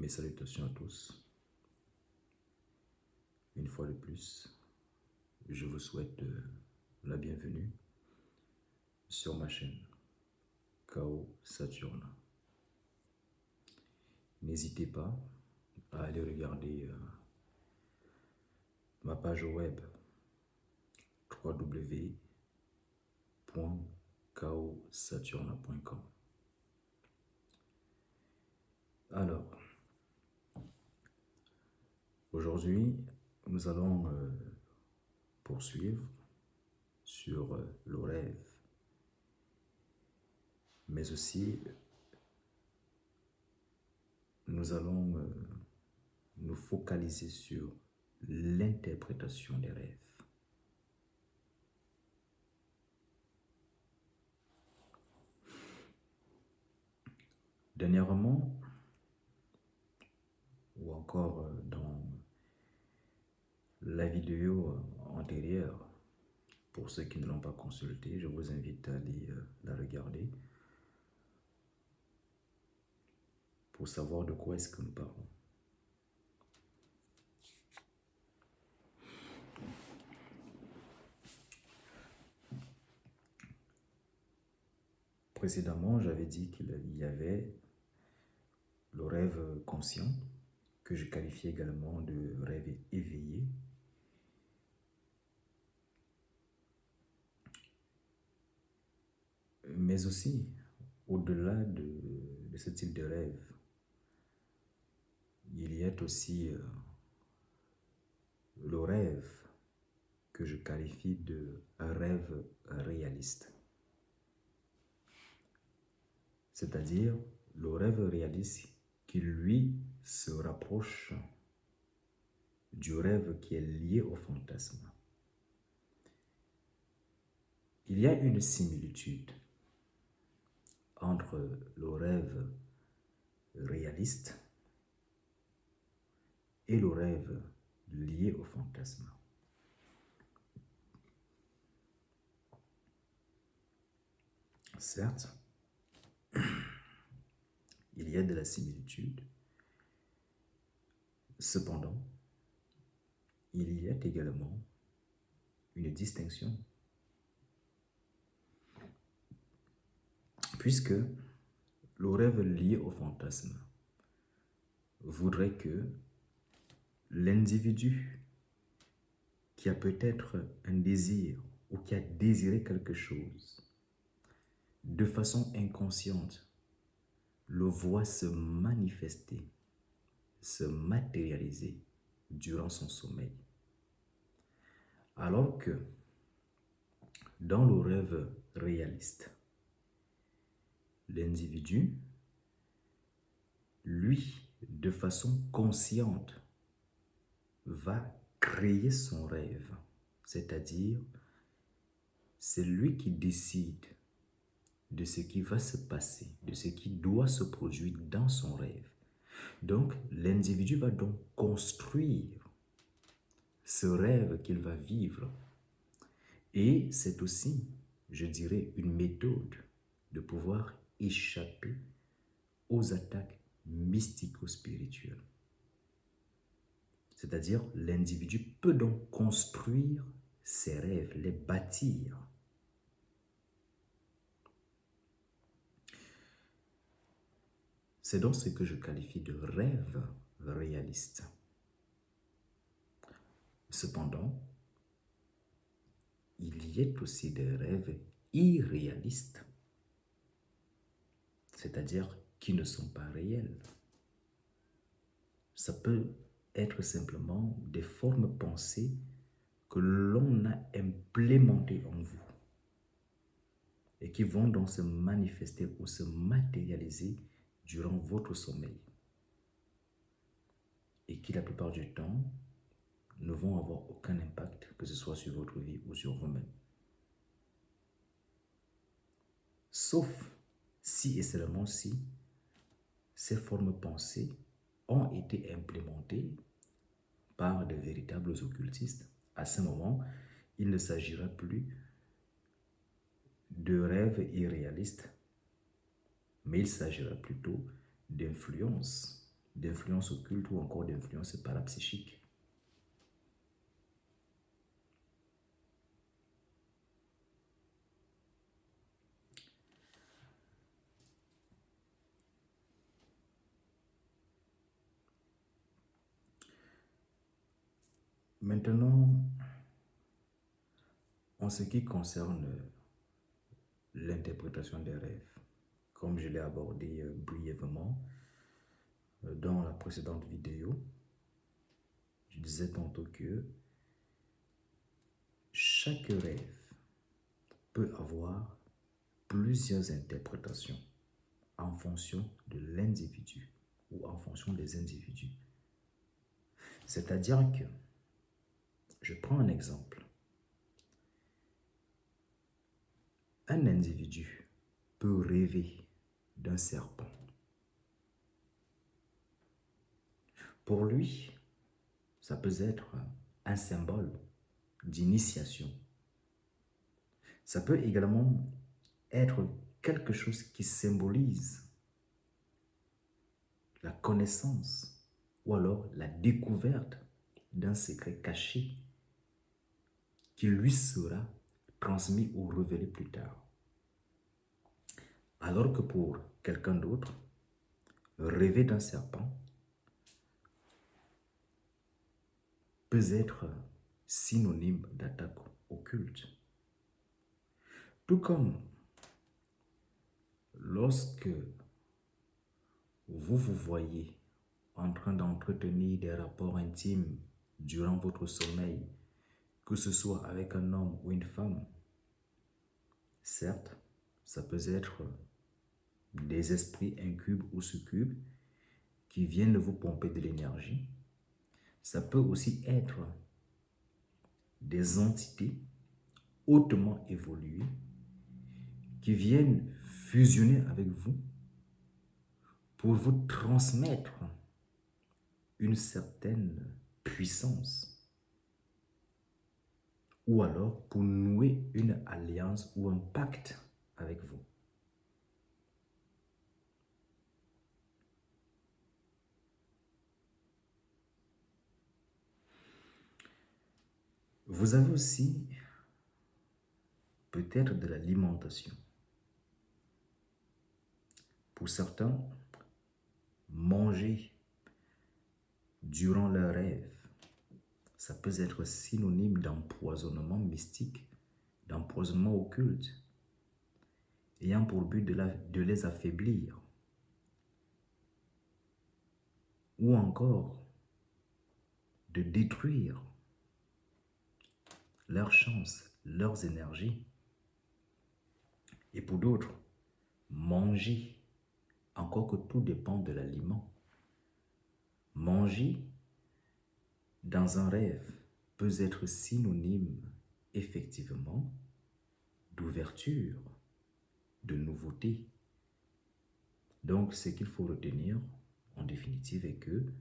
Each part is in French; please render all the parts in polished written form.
Mes salutations à tous. Une fois de plus, je vous souhaite la bienvenue sur ma chaîne Chaos Saturne. N'hésitez pas à aller regarder ma page web www.chaossaturne.com. Alors, aujourd'hui, nous allons poursuivre sur le rêve, mais aussi nous allons nous focaliser sur l'interprétation des rêves. Dernièrement, ou encore dans la vidéo antérieure, pour ceux qui ne l'ont pas consultée, je vous invite à aller la regarder pour savoir de quoi est-ce que nous parlons. Précédemment, j'avais dit qu'il y avait le rêve conscient, que je qualifiais également de rêve éveillé. Mais aussi, au-delà de ce type de rêve, il y a aussi le rêve que je qualifie de rêve réaliste. C'est-à-dire le rêve réaliste qui, lui, se rapproche du rêve qui est lié au fantasme. Il y a une similitude entre le rêve réaliste et le rêve lié au fantasme. Certes, il y a de la similitude. Cependant, il y a également une distinction. Puisque le rêve lié au fantasme voudrait que l'individu qui a peut-être un désir ou qui a désiré quelque chose, de façon inconsciente, le voit se manifester, se matérialiser durant son sommeil. Alors que dans le rêve réaliste, l'individu, lui, de façon consciente, va créer son rêve. C'est-à-dire, c'est lui qui décide de ce qui va se passer, de ce qui doit se produire dans son rêve. Donc, l'individu va donc construire ce rêve qu'il va vivre. Et c'est aussi, je dirais, une méthode de pouvoir échapper aux attaques mystico-spirituelles. C'est-à-dire, l'individu peut donc construire ses rêves, les bâtir. C'est donc ce que je qualifie de rêve réaliste. Cependant, il y a aussi des rêves irréalistes, c'est-à-dire qui ne sont pas réels. Ça peut être simplement des formes pensées que l'on a implémentées en vous et qui vont donc se manifester ou se matérialiser durant votre sommeil et qui la plupart du temps ne vont avoir aucun impact, que ce soit sur votre vie ou sur vous-même. Sauf si et seulement si ces formes pensées ont été implémentées par de véritables occultistes. À ce moment, il ne s'agira plus de rêves irréalistes, mais il s'agira plutôt d'influences d'influence occulte ou encore d'influence parapsychique. Maintenant, en ce qui concerne l'interprétation des rêves, comme je l'ai abordé brièvement dans la précédente vidéo, je disais tantôt que chaque rêve peut avoir plusieurs interprétations en fonction de l'individu ou en fonction des individus. C'est-à-dire que, je prends un exemple, un individu peut rêver d'un serpent. Pour lui, ça peut être un symbole d'initiation. Ça peut également être quelque chose qui symbolise la connaissance ou alors la découverte d'un secret caché qui lui sera transmis ou révélé plus tard. Alors que pour quelqu'un d'autre, rêver d'un serpent peut être synonyme d'attaque occulte. Tout comme lorsque vous vous voyez en train d'entretenir des rapports intimes durant votre sommeil, que ce soit avec un homme ou une femme, certes, ça peut être des esprits incubes ou succubes qui viennent vous pomper de l'énergie. Ça peut aussi être des entités hautement évoluées qui viennent fusionner avec vous pour vous transmettre une certaine puissance ou alors pour nouer une alliance ou un pacte avec vous. Vous avez aussi peut-être de l'alimentation. Pour certains, manger durant leur rêve, ça peut être synonyme d'empoisonnement mystique, d'empoisonnement occulte, ayant pour but de les affaiblir, ou encore de détruire leurs chances, leurs énergies. Et pour d'autres, manger, encore que tout dépend de l'aliment. Manger dans un rêve peut être synonyme, effectivement, d'ouverture, de nouveauté. Donc, ce qu'il faut retenir, en définitive, est que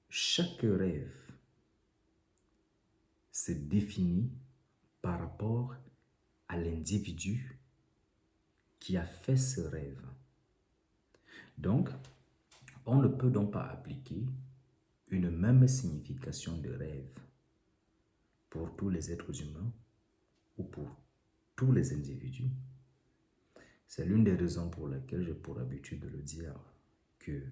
chaque rêve se définit par rapport à l'individu qui a fait ce rêve. Donc, on ne peut donc pas appliquer une même signification de rêve pour tous les êtres humains ou pour tous les individus. C'est l'une des raisons pour laquelle j'ai pour habitude de le dire que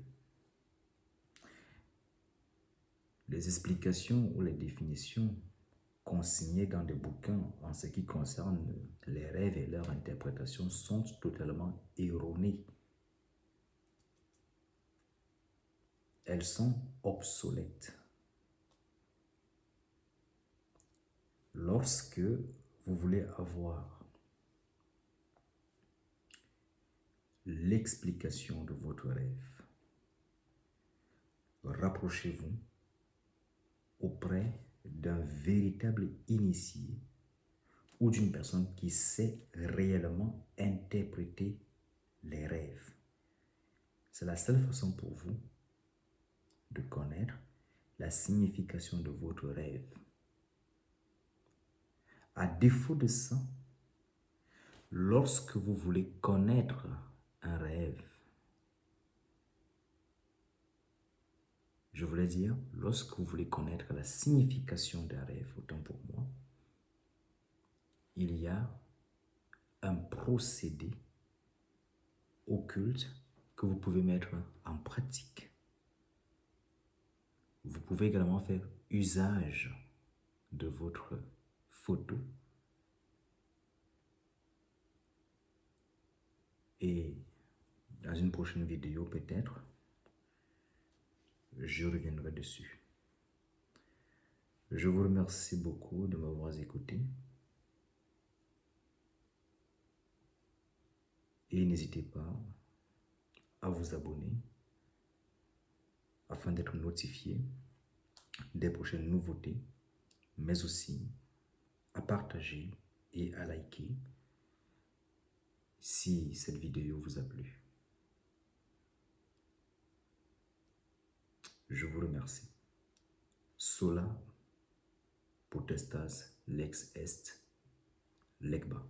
les explications ou les définitions consignées dans des bouquins en ce qui concerne les rêves et leur interprétation sont totalement erronées. Elles sont obsolètes. Lorsque vous voulez avoir l'explication de votre rêve, rapprochez-vous auprès d'un véritable initié ou d'une personne qui sait réellement interpréter les rêves. C'est la seule façon pour vous de connaître la signification de votre rêve. À défaut de ça, lorsque vous voulez connaître un rêve, Je voulais dire, lorsque vous voulez connaître la signification d'un rêve, autant pour moi, il y a un procédé occulte que vous pouvez mettre en pratique. Vous pouvez également faire usage de votre photo et dans une prochaine vidéo peut-être, je reviendrai dessus. Je vous remercie beaucoup de m'avoir écouté et n'hésitez pas à vous abonner afin d'être notifié des prochaines nouveautés, mais aussi à partager et à liker si cette vidéo vous a plu. Je vous remercie. Sola potestas lex est legba.